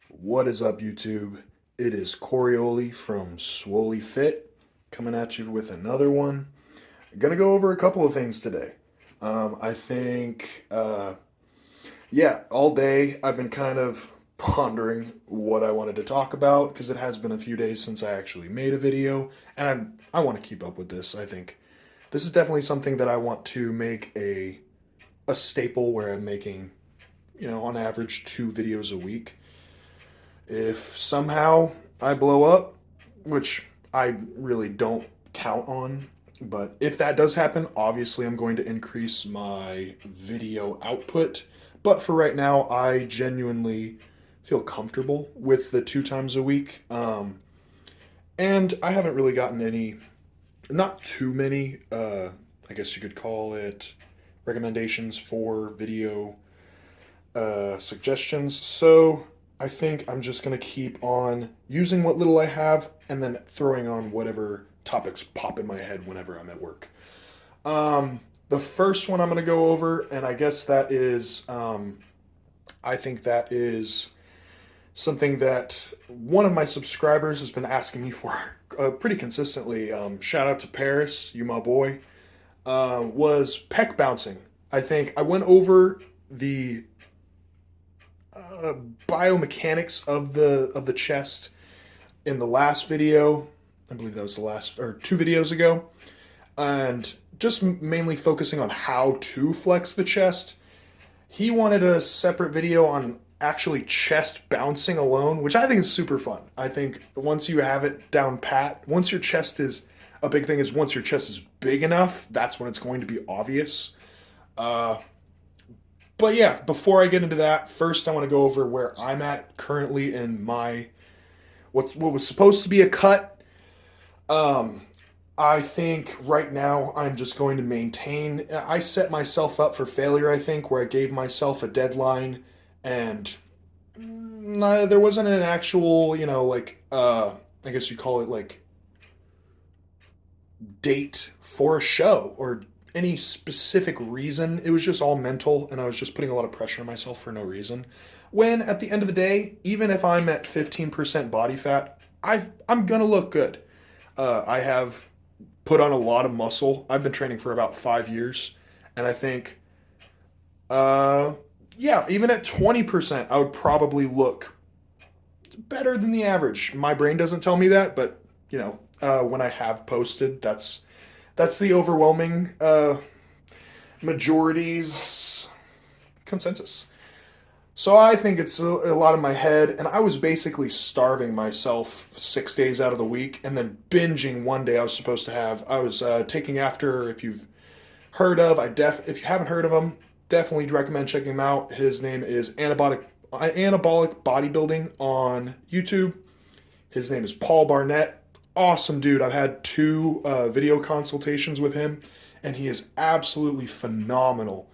What is up, YouTube? It is Corioli from Swoley Fit coming at you with another one. I'm gonna go over a couple of things today. I think, yeah, all day I've been kind of pondering what I wanted to talk about because it has been a few days since I actually made a video, and I want to keep up with this. I think this is definitely something that I want to make a staple where I'm making, on average, 2 videos a week. If somehow I blow up, which I really don't count on, but if that does happen, obviously I'm going to increase my video output. But for right now, I genuinely feel comfortable with the 2 times a week. And I haven't really gotten not too many, I guess you could call it, recommendations for video suggestions. So I think I'm just going to keep on using what little I have and then throwing on whatever topics pop in my head whenever I'm at work. The first one I'm going to go over, and I guess that is, I think that is something that one of my subscribers has been asking me for pretty consistently. Shout out to Paris, you my boy. Was pec bouncing. I think I went over the uh, biomechanics of the chest in the last video. I believe that was the last or 2 videos ago, and just mainly focusing on how to flex the chest. He wanted a separate video on actually chest bouncing alone, which I think is super fun. I think once you have it down pat, once your chest is a big thing is once your chest is big enough, that's when it's going to be obvious. Uh, but yeah, before I get into that, first I want to go over where I'm at currently in my what was supposed to be a cut. Um, I think right now I'm just going to maintain. I set myself up for failure. I think where I gave myself a deadline, and there wasn't an actual, I guess you call it like date for a show or any specific reason. It was just all mental, and I was just putting a lot of pressure on myself for no reason. When at the end of the day, even if I'm at 15% body fat, I'm gonna look good. I have put on a lot of muscle. I've been training for about 5 years, and I think, uh, yeah, even at 20%, I would probably look better than the average. My brain doesn't tell me that, but when I have posted, that's the overwhelming majority's consensus. So I think it's a lot in my head, and I was basically starving myself 6 days out of the week, and then binging one day I was supposed to have. I was taking after, if you've heard of, if you haven't heard of him, definitely recommend checking him out. His name is Anabolic Bodybuilding on YouTube. His name is Paul Barnett. Awesome dude. I've had 2 video consultations with him, and he is absolutely phenomenal.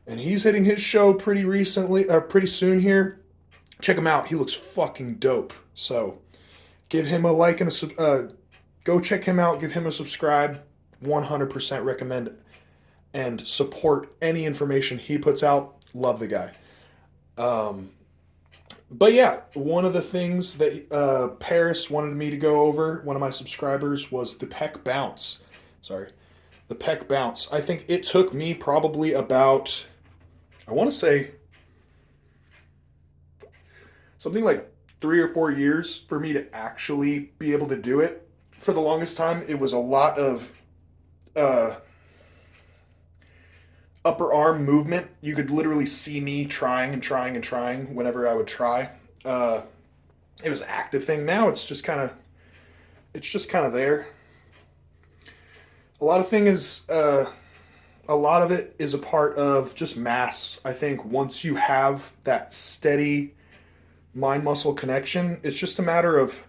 And he's hitting his show pretty soon here. Check him out. He looks fucking dope. So give him a like and go check him out. Give him a subscribe. 100% recommend and support any information he puts out. Love the guy. Um, but yeah, one of the things that Paris wanted me to go over, one of my subscribers, was the pec bounce. Sorry, the pec bounce. I think it took me probably about, I want to say, something like 3 or 4 years for me to actually be able to do it. For the longest time, it was a lot of uh, upper arm movement. You could literally see me trying and trying and trying whenever I would try. Uh, it was an active thing. Now it's just kind of there. A lot of thing is a lot of it is a part of just mass. I think once you have that steady mind muscle connection, it's just a matter of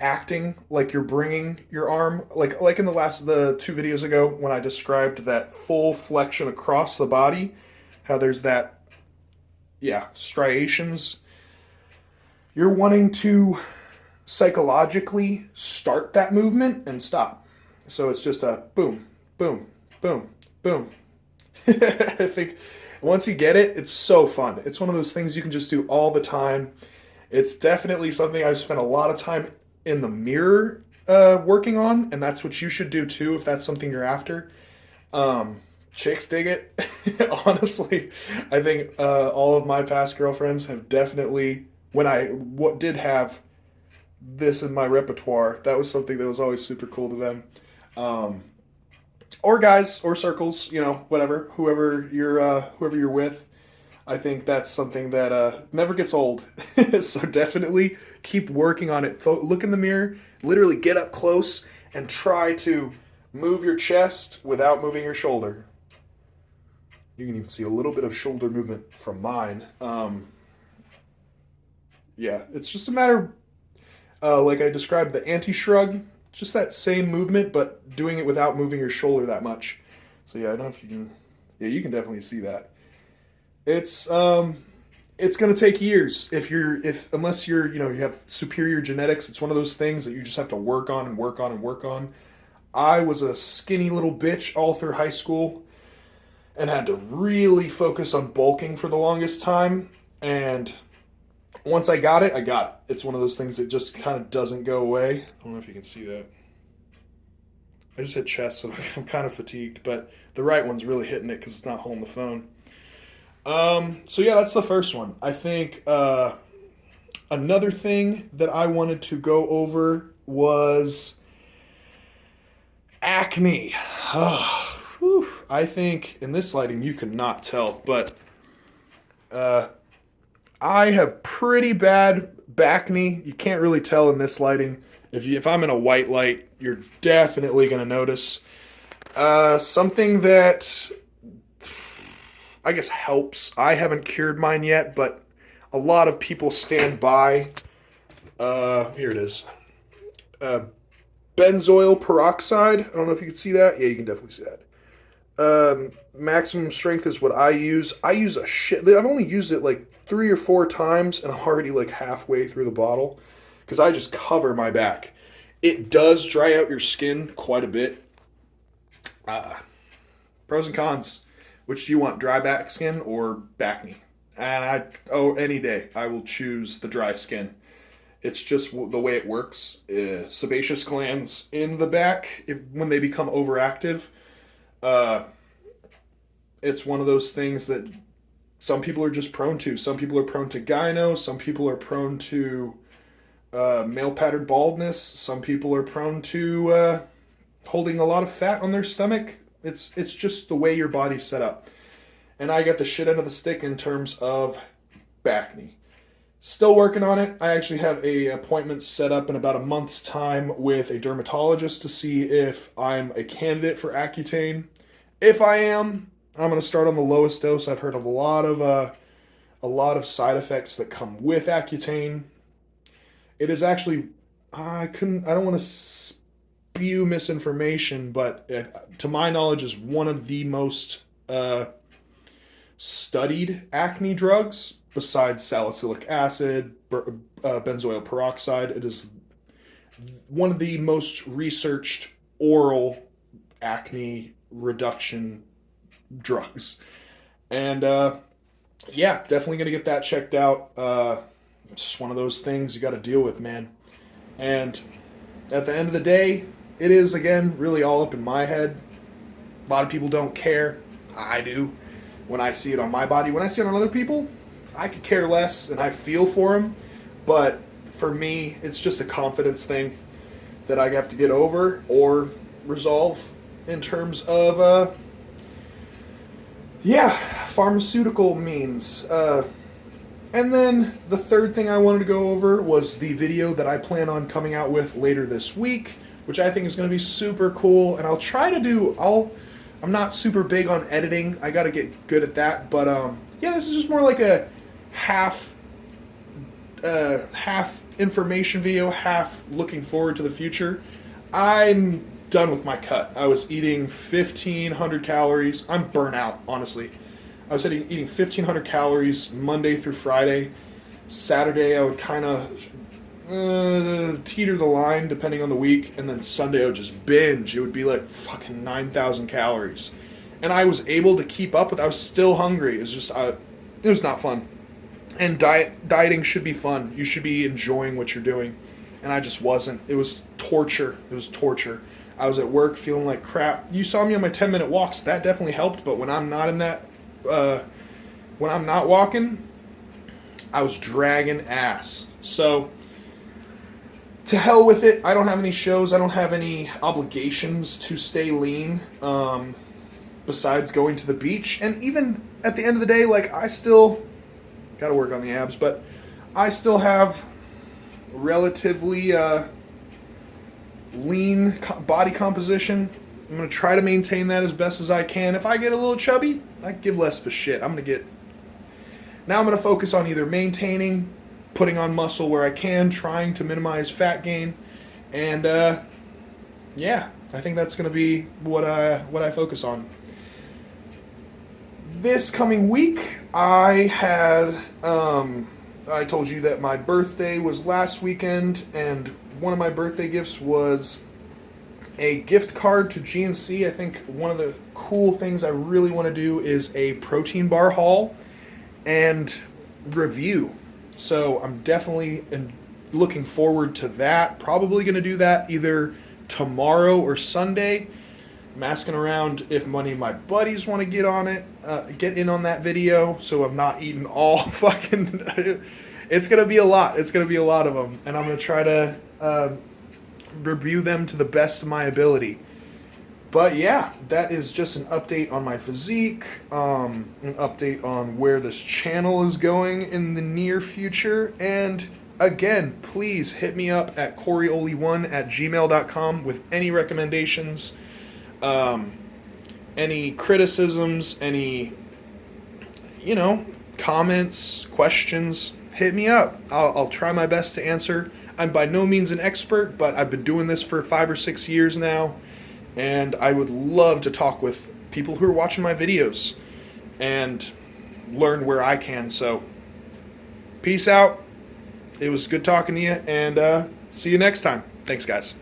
acting like you're bringing your arm, like in the 2 videos ago when I described that full flexion across the body, how there's that, yeah, striations. You're wanting to psychologically start that movement and stop. So it's just a boom, boom, boom, boom. I think Once you get it, it's so fun. It's one of those things you can just do all the time. It's definitely something I've spent a lot of time in the mirror working on, and that's what you should do too if that's something you're after. Um, Chicks dig it. Honestly, I think all of my past girlfriends have definitely, when I what did have this in my repertoire, that was something that was always super cool to them. Um, or guys, or circles, whatever, whoever you're with. I think that's something that never gets old. So definitely keep working on it. Look in the mirror, literally get up close, and try to move your chest without moving your shoulder. You can even see a little bit of shoulder movement from mine. Yeah, it's just a matter of, like I described, the anti-shrug. Just that same movement, but doing it without moving your shoulder that much. So yeah, I don't know if you can. Yeah, you can definitely see that. It's gonna take years if unless you have superior genetics. It's one of those things that you just have to work on and work on and work on. I was a skinny little bitch all through high school and had to really focus on bulking for the longest time. And once I got it, I got it. It's one of those things that just kind of doesn't go away. I don't know if you can see that. I just hit chest, so I'm kind of fatigued, but the right one's really hitting it because it's not holding the phone. So yeah, that's the first one. I think another thing that I wanted to go over was acne. I think in this lighting you cannot tell, but I have pretty bad Bacne. You can't really tell in this lighting. If I'm in a white light, you're definitely going to notice. Something that I guess helps. I haven't cured mine yet, but a lot of people stand by. Here it is. Benzoyl peroxide. I don't know if you can see that. Yeah, you can definitely see that. Maximum strength is what I use. I use a shit. I've only used it like 3 or 4 times, and I'm already like halfway through the bottle because I just cover my back. It does dry out your skin quite a bit. Pros and cons. Which do you want, dry back skin or Bacne? And any day, I will choose the dry skin. It's just the way it works. Sebaceous glands in the back, when they become overactive, it's one of those things that some people are just prone to. Some people are prone to gyno. Some people are prone to male pattern baldness. Some people are prone to holding a lot of fat on their stomach. It's just the way your body's set up. And I got the shit end of the stick in terms of Bacne. Still working on it. I actually have a appointment set up in about a month's time with a dermatologist to see if I'm a candidate for Accutane. If I am, I'm going to start on the lowest dose. I've heard of a lot of side effects that come with Accutane. It is actually I don't want to spew misinformation, but to my knowledge is one of the most studied acne drugs besides salicylic acid, benzoyl peroxide. It is one of the most researched oral acne reduction drugs. And yeah, definitely going to get that checked out. It's just one of those things you got to deal with, man. And at the end of the day, it is, again, really all up in my head. A lot of people don't care. I do. When I see it on my body, when I see it on other people, I could care less, and I feel for them. But for me, it's just a confidence thing that I have to get over or resolve in terms of, pharmaceutical means. And then the third thing I wanted to go over was the video that I plan on coming out with later this week, which I think is going to be super cool. And I'm not super big on editing. I got to get good at that. But this is just more like a half information video, half looking forward to the future. I'm done with my cut. I was eating 1,500 calories. I'm burnt out, honestly. I was eating 1,500 calories Monday through Friday. Saturday, I would kind of teeter the line depending on the week, and then Sunday I would just binge. It would be like fucking 9,000 calories. and I was able to keep up with. I was still hungry. It was just it was not fun. And dieting should be fun. You should be enjoying what you're doing, and I just wasn't. It was torture. It was torture. I was at work feeling like crap. You saw me on my 10-minute walks. That definitely helped. But when I'm not in that, when I'm not walking, I was dragging ass. So to hell with it. I don't have any shows. I don't have any obligations to stay lean. Besides going to the beach, and even at the end of the day, like, I still got to work on the abs, but I still have relatively lean body composition. I'm going to try to maintain that as best as I can. If I get a little chubby, I give less of a shit. Now I'm going to focus on either maintaining, putting on muscle where I can, trying to minimize fat gain, and yeah, I think that's going to be what I focus on. This coming week, I told you that my birthday was last weekend, and one of my birthday gifts was a gift card to GNC. I think one of the cool things I really want to do is a protein bar haul and review. So I'm definitely looking forward to that. Probably going to do that either tomorrow or Sunday. I'm asking around if any of my buddies want to get in on that video, so I'm not eating all fucking... It's going to be a lot. It's going to be a lot of them, and I'm going to try to review them to the best of my ability. But yeah, that is just an update on my physique, an update on where this channel is going in the near future, and again, please hit me up at CoreyOli1@gmail.com with any recommendations, any criticisms, any, comments, questions. Hit me up. I'll try my best to answer. I'm by no means an expert, but I've been doing this for 5 or 6 years now, and I would love to talk with people who are watching my videos and learn where I can. So, peace out. It was good talking to you, and see you next time. Thanks, guys.